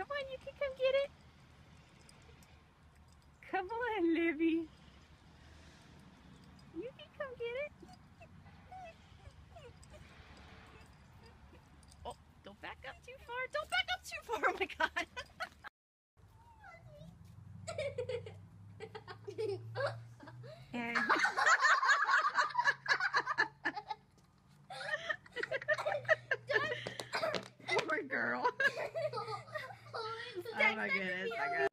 Come on, you can come get it. Come on, Libby. You can come get it. Oh, don't back up too far. Don't back up too far. Oh my God. And poor girl. Oh my goodness. I got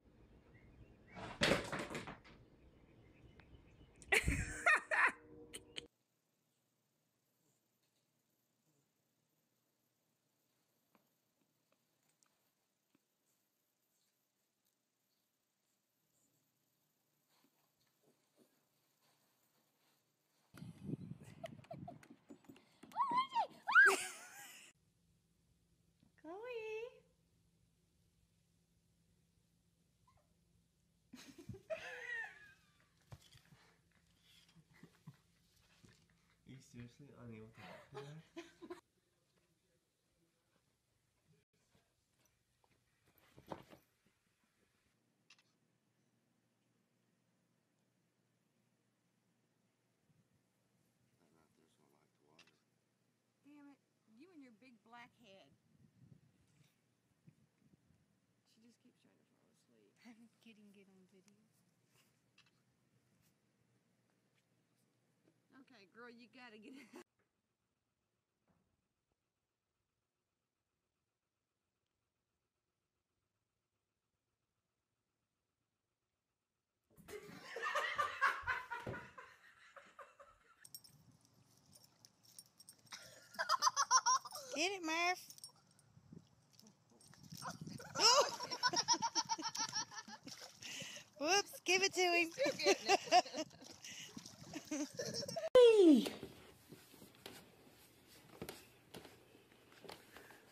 Chloe. Are you seriously unable to walk through that? Damn it. You and your big black head. She just keeps trying to fall asleep. I'm getting it on video. Okay, girl, you gotta get it. Get it, Murph. Whoops, give it to him.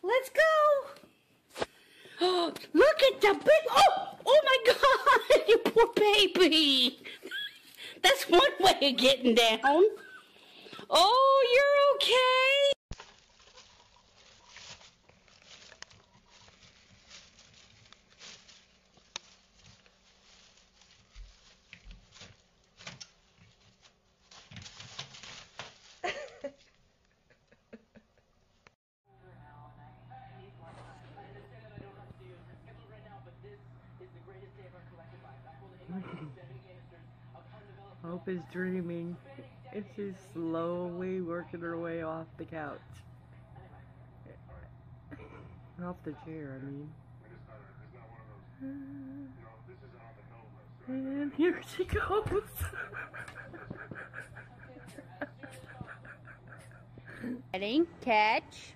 Let's go! Oh, look at the big... Oh my God! You poor baby! That's one way of getting down. Oh, you're okay? Hope is dreaming. And she's slowly working her way off the couch. Off the chair, I mean. And here she goes. Ready? Catch.